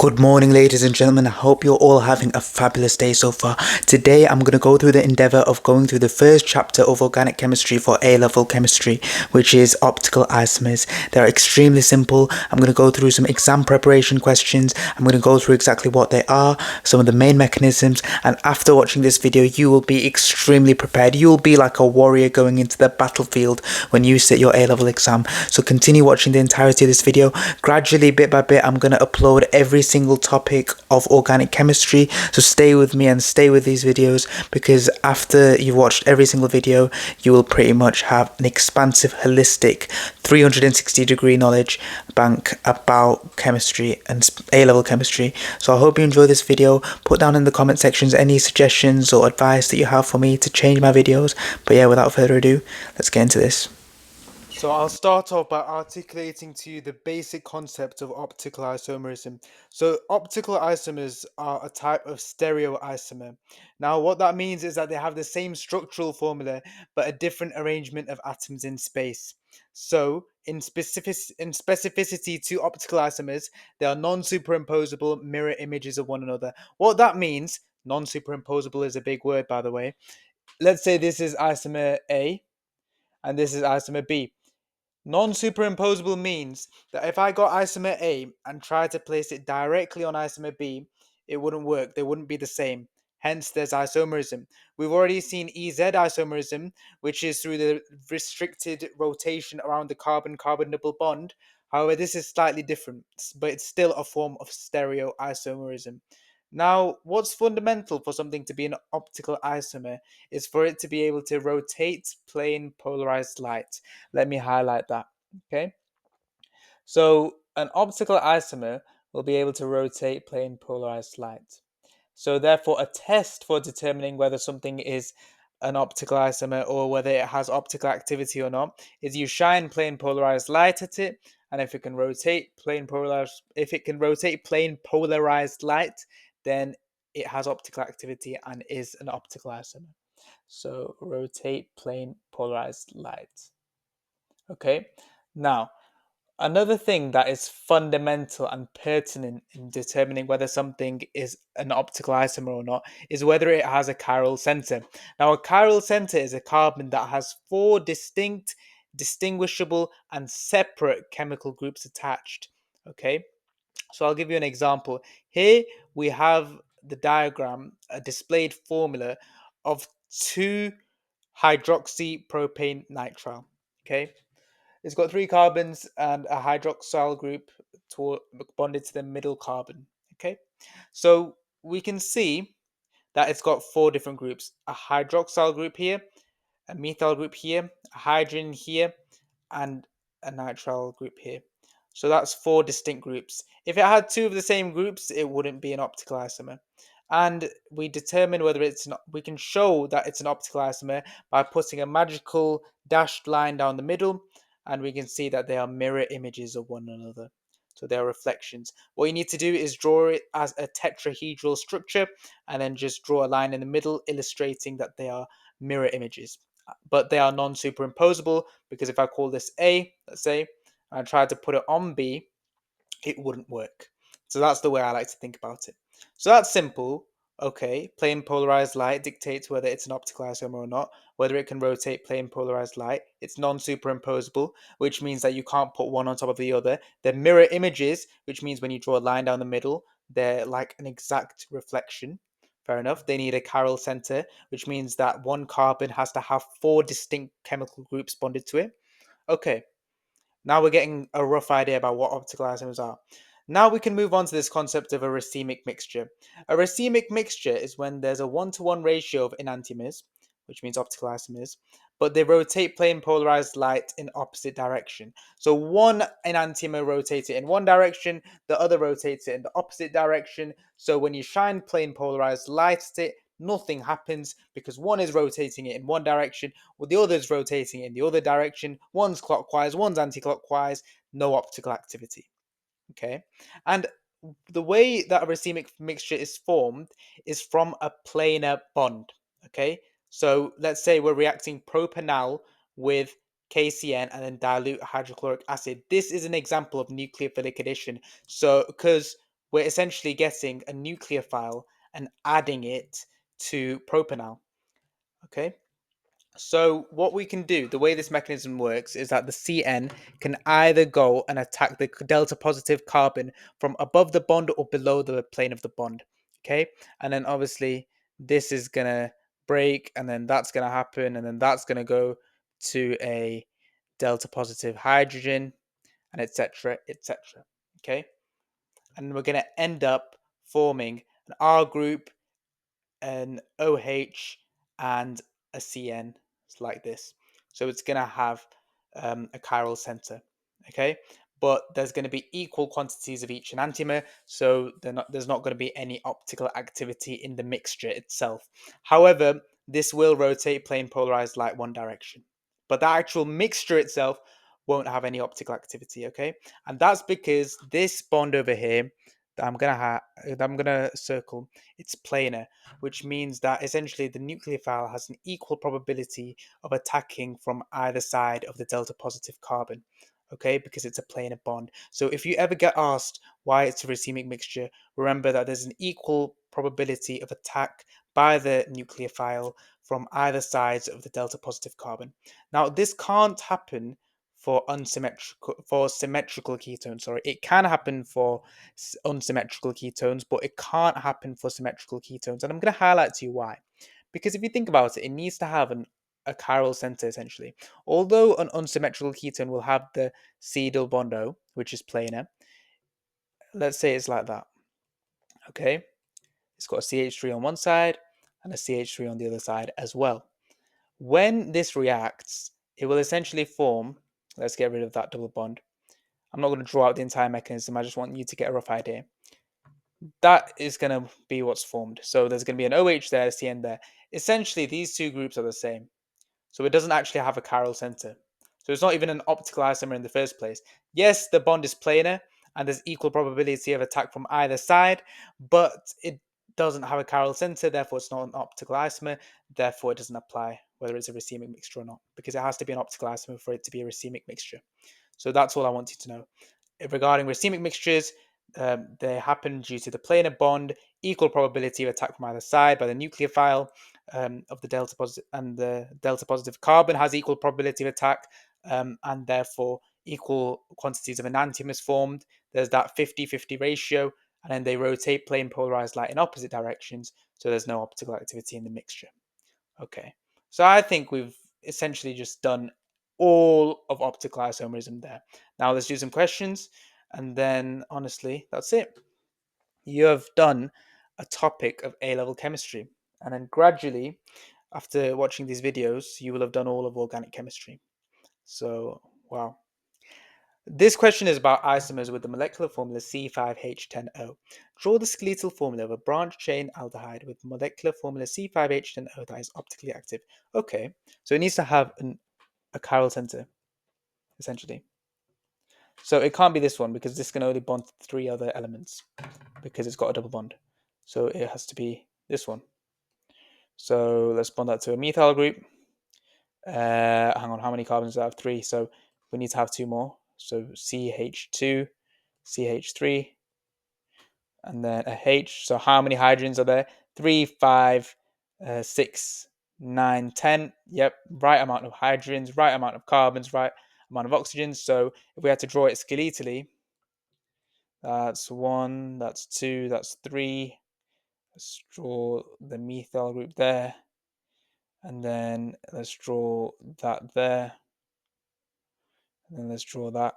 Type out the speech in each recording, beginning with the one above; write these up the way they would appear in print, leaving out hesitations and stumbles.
Good morning, ladies and gentlemen. I hope you're all having a fabulous day so far. Today, I'm going to go through the endeavor of going through the first chapter of organic chemistry for A-level chemistry, which is optical isomers. They're extremely simple. I'm going to go through some exam preparation questions. I'm going to go through exactly what they are, some of the main mechanisms, and after watching this video, you will be extremely prepared. You'll be like a warrior going into the battlefield when you sit your A-level exam. So continue watching the entirety of this video. Gradually, bit by bit, I'm going to upload every single topic of organic chemistry, so stay with me and stay with these videos, because after you've watched every single video you will pretty much have an expansive, holistic 360-degree knowledge bank about chemistry and A-level chemistry. So I hope you enjoy this video. Put down in the comment sections any suggestions or advice that you have for me to change my videos. But yeah, without further ado, let's get into this. So I'll start off by articulating to you the basic concept of optical isomerism. So optical isomers are a type of stereoisomer. Now what that means is that they have the same structural formula but a different arrangement of atoms in space. So in specificity to optical isomers, they are non-superimposable mirror images of one another. What that means, non-superimposable is a big word by the way. Let's say this is isomer A and this is isomer B. Non-superimposable means that if I got isomer A and tried to place it directly on isomer B, it wouldn't work. They wouldn't be the same. Hence, there's isomerism. We've already seen EZ isomerism, which is through the restricted rotation around the carbon-carbon double bond. However, this is slightly different, but it's still a form of stereoisomerism. Now, what's fundamental for something to be an optical isomer is for it to be able to rotate plane polarized light. Let me highlight that. Okay. So an optical isomer will be able to rotate plane polarized light. So therefore, a test for determining whether something is an optical isomer or whether it has optical activity or not is you shine plane polarized light at it, and if it can rotate plane polarized light, then it has optical activity and is an optical isomer. So rotate plane polarized light. Okay. Now, another thing that is fundamental and pertinent in determining whether something is an optical isomer or not is whether it has a chiral center. Now, a chiral center is a carbon that has four distinct, distinguishable, and separate chemical groups attached. Okay, so I'll give you an example. Here we have the diagram, a displayed formula of 2-hydroxypropane nitrile. Okay, it's got 3 carbons and a hydroxyl group bonded to the middle carbon. Okay, so we can see that it's got 4 different groups: a hydroxyl group here, a methyl group here, a hydrogen here, and a nitrile group here. So that's 4 distinct groups. If it had 2 of the same groups, it wouldn't be an optical isomer. And we determine whether it's not. We can show that it's an optical isomer by putting a magical dashed line down the middle, and we can see that they are mirror images of one another. So they are reflections. What you need to do is draw it as a tetrahedral structure, and then just draw a line in the middle, illustrating that they are mirror images. But they are non-superimposable, because if I call this A, let's say, and I tried to put it on B, it wouldn't work. So that's the way I like to think about it. So that's simple. Okay, plane polarized light dictates whether it's an optical isomer or not, whether it can rotate plane polarized light. It's non-superimposable, which means that you can't put one on top of the other. They're mirror images, which means when you draw a line down the middle, they're like an exact reflection. Fair enough. They need a chiral center, which means that one carbon has to have 4 distinct chemical groups bonded to it. Okay, now we're getting a rough idea about what optical isomers are. Now we can move on to this concept of a racemic mixture. A racemic mixture is when there's a 1-to-1 ratio of enantiomers, which means optical isomers, but they rotate plane polarized light in opposite direction. So one enantiomer rotates it in one direction, the other rotates it in the opposite direction. So when you shine plane polarized light at it, nothing happens because one is rotating it in one direction, while the other is rotating it in the other direction. One's clockwise, one's anti-clockwise, no optical activity. Okay, and the way that a racemic mixture is formed is from a planar bond. Okay, so let's say we're reacting propanal with KCN and then dilute hydrochloric acid. This is an example of nucleophilic addition. So because we're essentially getting a nucleophile and adding it to propanol. Okay. So what we can do, the way this mechanism works, is that the CN can either go and attack the delta positive carbon from above the bond or below the plane of the bond. Okay, and then obviously this is gonna break, and then that's gonna happen, and then that's gonna go to a delta positive hydrogen, and etc. etc. Okay, and we're gonna end up forming an R group, an OH, and a CN. It's like this. So it's going to have a chiral center. Okay. But there's going to be equal quantities of each enantiomer. So there's not going to be any optical activity in the mixture itself. However, this will rotate plane polarized light one direction. But the actual mixture itself won't have any optical activity. Okay. And that's because this bond over here that I'm gonna circle, it's planar, which means that essentially the nucleophile has an equal probability of attacking from either side of the delta positive carbon. Okay, because it's a planar bond. So if you ever get asked why it's a racemic mixture, remember that there's an equal probability of attack by the nucleophile from either sides of the delta positive carbon. Now, this can't happen for symmetrical ketones. Sorry, it can happen for unsymmetrical ketones, but it can't happen for symmetrical ketones. And I'm going to highlight to you why. Because if you think about it, it needs to have a chiral center essentially. Although an unsymmetrical ketone will have the C double bond O, which is planar. Let's say it's like that. Okay, it's got a CH3 on one side and a CH3 on the other side as well. When this reacts, it will essentially form. Let's get rid of that double bond. I'm not going to draw out the entire mechanism. I just want you to get a rough idea. That is going to be what's formed. So there's going to be an OH there, a CN there. Essentially, these two groups are the same. So it doesn't actually have a chiral center. So it's not even an optical isomer in the first place. Yes, the bond is planar and there's equal probability of attack from either side, but it doesn't have a chiral center, therefore it's not an optical isomer, therefore it doesn't apply whether it's a racemic mixture or not, because it has to be an optical isomer for it to be a racemic mixture. So that's all I want you to know. Regarding racemic mixtures, they happen due to the planar bond, equal probability of attack from either side by the nucleophile of the delta positive, and the delta positive carbon has equal probability of attack, and therefore equal quantities of enantiomers formed. There's that 50-50 ratio, and then they rotate plane polarized light in opposite directions, so there's no optical activity in the mixture. Okay, so I think we've essentially just done all of optical isomerism there. Now let's do some questions, and then honestly, that's it. You have done a topic of A-level chemistry, and then gradually, after watching these videos, you will have done all of organic chemistry. So, wow. This question is about isomers with the molecular formula C5H10O. Draw the skeletal formula of a branch chain aldehyde with molecular formula C5H10O that is optically active. Okay, so it needs to have a chiral center, essentially. So it can't be this one because this can only bond three other elements because it's got a double bond. So it has to be this one. So let's bond that to a methyl group. Hang on, how many carbons do I have? 3. So we need to have 2 more. So CH2, CH3, and then a H. So how many hydrogens are there? 3, 5, 6, 9, 10. Yep, right amount of hydrogens, right amount of carbons, right amount of oxygens. So if we had to draw it skeletally, that's 1, that's 2, that's 3. Let's draw the methyl group there. And then let's draw that there. And then let's draw that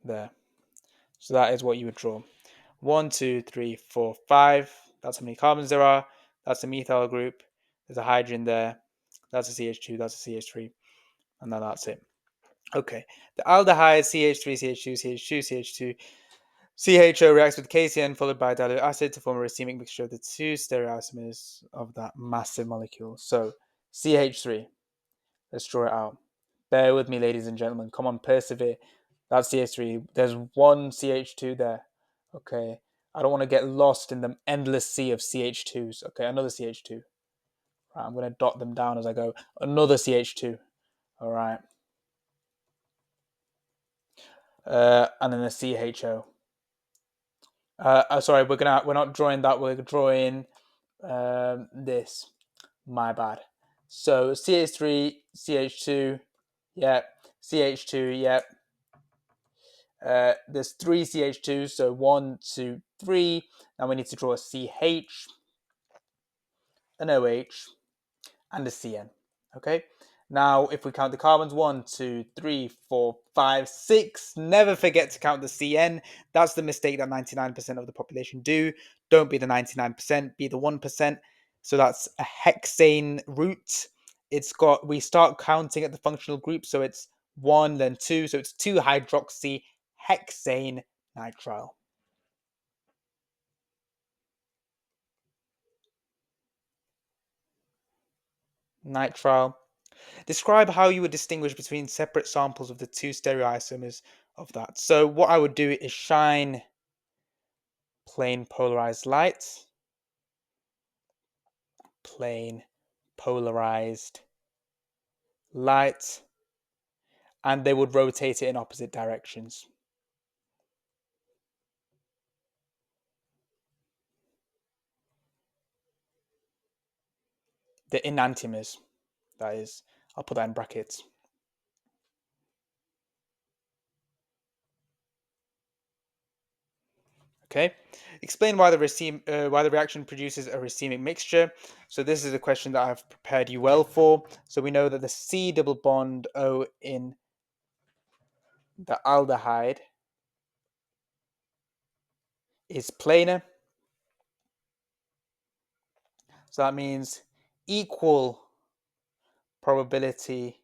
there. So that is what you would draw. 1, 2, 3, 4, 5. That's how many carbons there are. That's a methyl group. There's a hydrogen there. That's a CH2. That's a CH3. And then that's it. Okay. The aldehyde CH3, CH2, CH2, CH2, CHO reacts with KCN followed by dilute acid to form a racemic mixture of the two stereoisomers of that massive molecule. So CH3. Let's draw it out. Bear with me, ladies and gentlemen. Come on, persevere. That's CH3. There's one CH2 there. Okay. I don't want to get lost in the endless sea of CH2s. Okay, another CH2. Right, I'm going to dot them down as I go. Another CH2. All right. And then a CHO. Sorry, we're not drawing that. We're drawing this. My bad. So CH3, CH2, yep. CH2, yep. There's three CH2s, so 1, 2, 3. Now we need to draw a CH, an OH, and a CN. Okay. Now, if we count the carbons, 1, 2, 3, 4, 5, 6. Never forget to count the CN. That's the mistake that 99% of the population do. Don't be the 99%, be the 1%. So that's a hexane root. We start counting at the functional group, so it's 1, then 2. So it's 2 hydroxy hexane nitrile. Nitrile. Describe how you would distinguish between separate samples of the two stereoisomers of that. So what I would do is shine plain polarized light, plain polarized light, and they would rotate it in opposite directions. The enantiomers, that is. I'll put that in brackets. Okay. Explain why the reaction produces a racemic mixture. So this is a question that I've prepared you well for. So we know that the C double bond O in the aldehyde is planar. So that means equal probability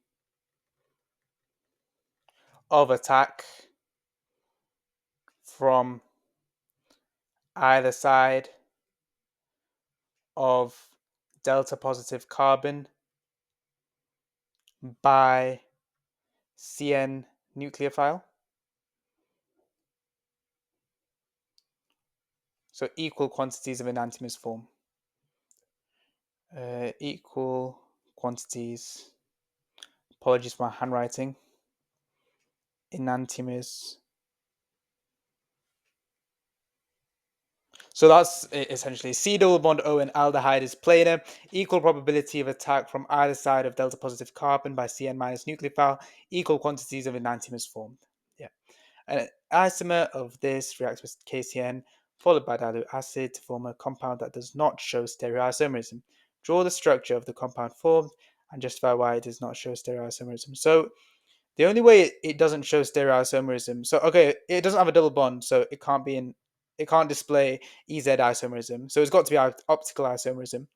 of attack from either side of delta positive carbon by CN nucleophile. So equal quantities of enantiomers form. Equal quantities. Apologies for my handwriting. Enantiomers. So that's essentially C double bond O in aldehyde is planar. Equal probability of attack from either side of delta positive carbon by CN minus nucleophile. Equal quantities of enantiomers formed. Yeah. An isomer of this reacts with KCN followed by dilute acid to form a compound that does not show stereoisomerism. Draw the structure of the compound formed and justify why it does not show stereoisomerism. So the only way it doesn't show stereoisomerism, so okay, it doesn't have a double bond, so it can't display EZ isomerism. So it's got to be optical isomerism.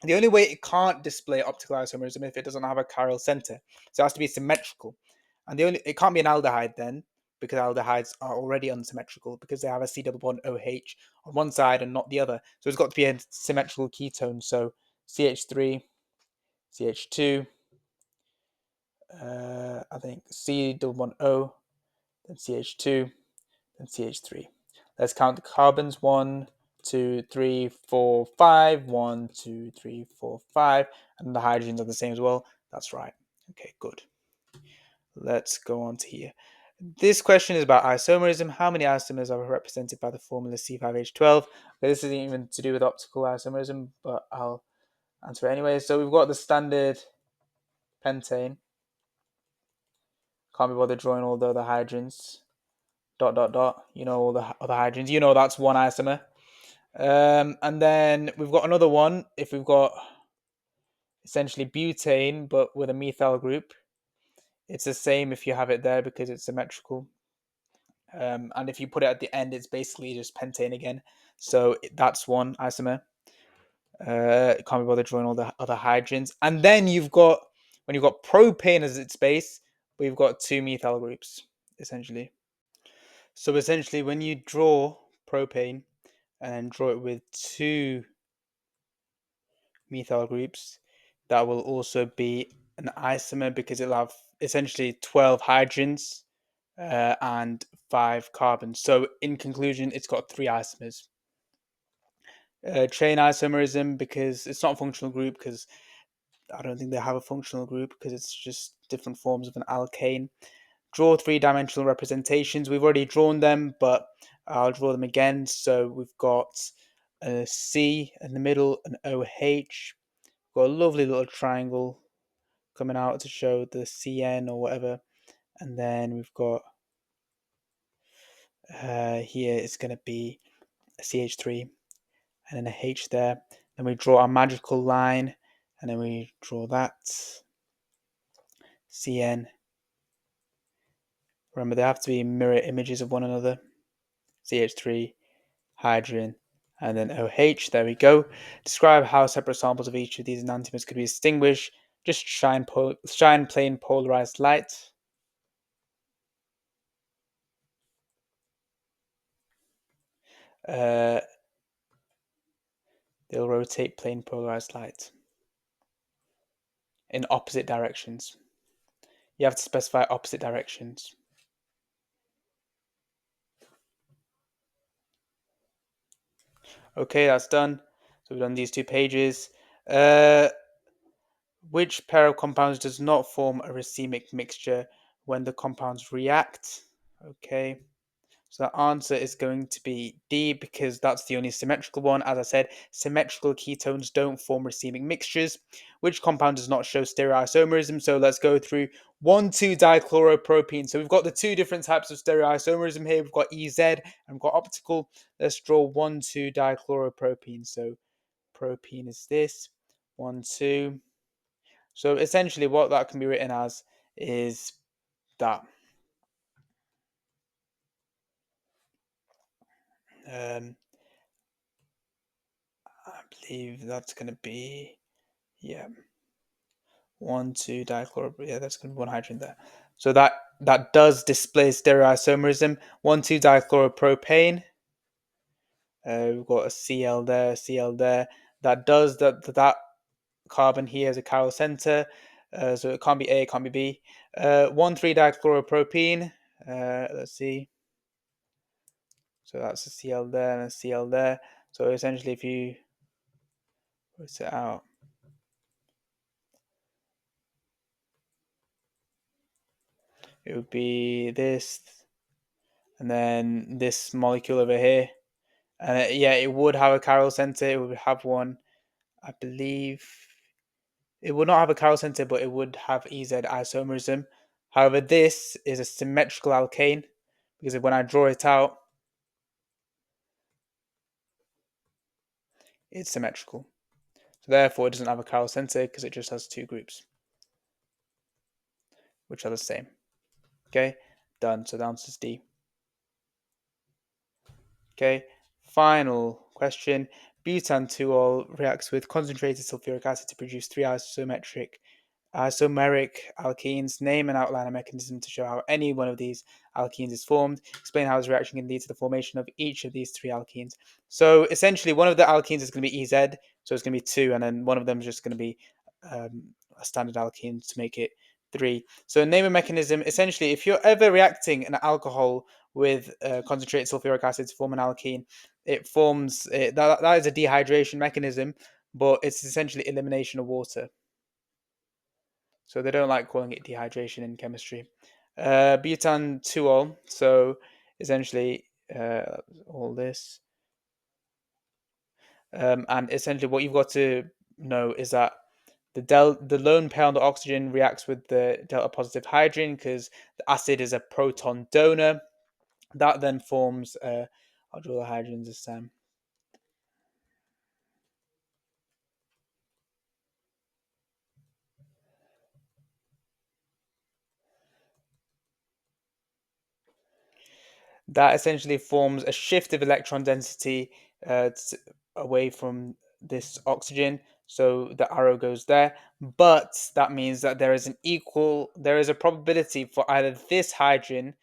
The only way it can't display optical isomerism if it doesn't have a chiral center. So it has to be symmetrical. And it can't be an aldehyde then, because aldehydes are already unsymmetrical because they have a C double bond OH on one side and not the other. So it's got to be a symmetrical ketone. So CH3, CH2, I think C double bond O, then CH2, then CH3. Let's count the carbons. 1, 2, 3, 4, 5. 1, 2, 3, 4, 5. And the hydrogens are the same as well. That's right. Okay, good. Let's go on to here. This question is about isomerism. How many isomers are represented by the formula C5H12? Okay, this isn't even to do with optical isomerism, but I'll answer it anyway. So we've got the standard pentane. Can't be bothered drawing all the other hydrogens. ... You know all the other hydrogens. You know that's one isomer. And then we've got another one. If we've got essentially butane, but with a methyl group, it's the same if you have it there because it's symmetrical. And if you put it at the end, it's basically just pentane again. So that's one isomer. Can't be bothered drawing all the other hydrogens. And then when you've got propane as its base, we've got two methyl groups, essentially. So essentially, when you draw propane and draw it with two methyl groups, that will also be an isomer because it'll have essentially 12 hydrogens and 5 carbons. So in conclusion, it's got 3 isomers. Chain isomerism because it's not a functional group because I don't think they have a functional group because it's just different forms of an alkane. Draw 3-dimensional representations. We've already drawn them, but I'll draw them again. So we've got a C in the middle, an OH. We've got a lovely little triangle coming out to show the CN or whatever. And then we've got here it's going to be a CH3 and then a H there. Then we draw our magical line and then we draw that CN. Remember, they have to be mirror images of one another. CH3, hydrogen, and then OH. There we go. Describe how separate samples of each of these enantiomers could be distinguished. Just shine plain polarized light. They'll rotate plain polarized light in opposite directions. You have to specify opposite directions. Okay, that's done. So we've done these 2 pages. Which pair of compounds does not form a racemic mixture when the compounds react? Okay. So the answer is going to be D because that's the only symmetrical one. As I said, symmetrical ketones don't form racemic mixtures. Which compound does not show stereoisomerism? So let's go through 1,2-dichloropropene. So we've got the 2 different types of stereoisomerism here. We've got EZ and we've got optical. Let's draw 1,2-dichloropropene. So propene is this, 1,2. So essentially what that can be written as is that. I believe that's going to be, yeah, 1,2-dichloro. Yeah, that's going to be 1 hydrogen there. So that does display stereoisomerism. 1,2-dichloropropane. We've got a Cl there, Cl there. That does that carbon here has a chiral center. So it can't be A, it can't be B. 1,3-dichloropropene. Let's see. So that's a Cl there and a Cl there. So essentially, if you work it out, it would be this, and then this molecule over here. And yeah, it would have a chiral center. It would have one, I believe. It would not have a chiral center, but it would have EZ isomerism. However, this is a symmetrical alkane because when I draw it out, it's symmetrical. So therefore, it doesn't have a chiral center because it just has 2 groups, which are the same. Okay, done. So the answer is D. Okay, final question. Butan-2-ol reacts with concentrated sulfuric acid to produce 3 isomeric alkenes. Name and outline a mechanism to show how any one of these alkenes is formed. Explain how this reaction can lead to the formation of each of these 3 alkenes. So essentially, one of the alkenes is going to be EZ, so it's going to be 2, and then one of them is just going to be a standard alkene to make it 3. So name a mechanism. Essentially, if you're ever reacting an alcohol with concentrated sulfuric acid to form an alkene, it forms that is a dehydration mechanism, but it's essentially elimination of water. So they don't like calling it dehydration in chemistry. Butan-2-ol. So essentially, all this. And essentially, what you've got to know is that the lone pair on the oxygen reacts with the delta positive hydrogen because the acid is a proton donor. That then forms. I'll draw the hydrogens this time. That essentially forms a shift of electron density away from this oxygen. So the arrow goes there, but that means that there is a probability for either this hydrogen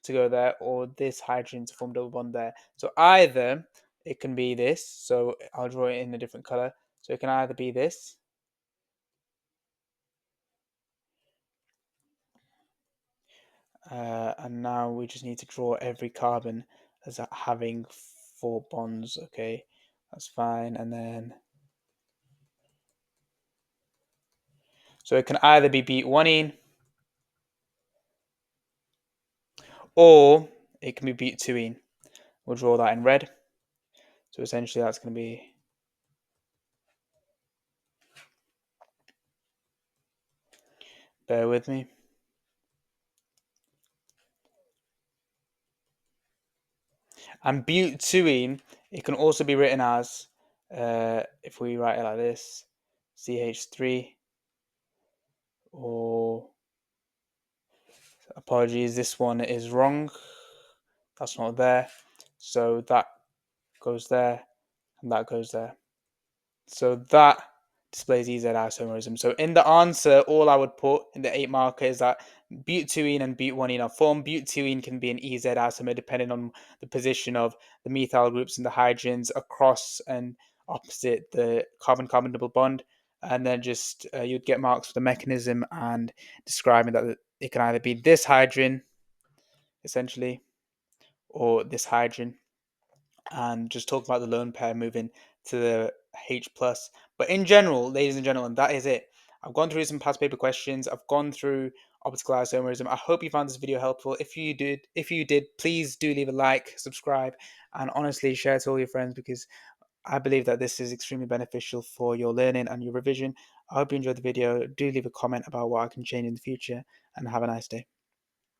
to go there or this hydrogen to form double bond there. So either it can be this. So I'll draw it in a different color. So it can either be this. And now we just need to draw every carbon as having 4 bonds. Okay, that's fine. And then so it can either be but1ene or it can be but2ene. We'll draw that in red. So essentially that's going to be, bear with me. And butene, it can also be written as, if we write it like this, CH3, or, apologies, this one is wrong. That's not there. So that goes there, and that goes there. So that displays EZ isomerism. So in the answer, all I would put in the 8 marker is that butene and but1ene are formed. Butene can be an EZ isomer depending on the position of the methyl groups and the hydrogens across and opposite the carbon-carbon double bond. And then just you'd get marks for the mechanism and describing that it can either be this hydrogen, essentially, or this hydrogen, and just talk about the lone pair moving to the H plus. But in general, ladies and gentlemen, that is it. I've gone through some past paper questions. I've gone through optical isomerism. I hope you found this video helpful. If you did, please do leave a like, subscribe, and honestly share it to all your friends, because I believe that this is extremely beneficial for your learning and your revision. I hope you enjoyed the video. Do leave a comment about what I can change in the future, and have a nice day.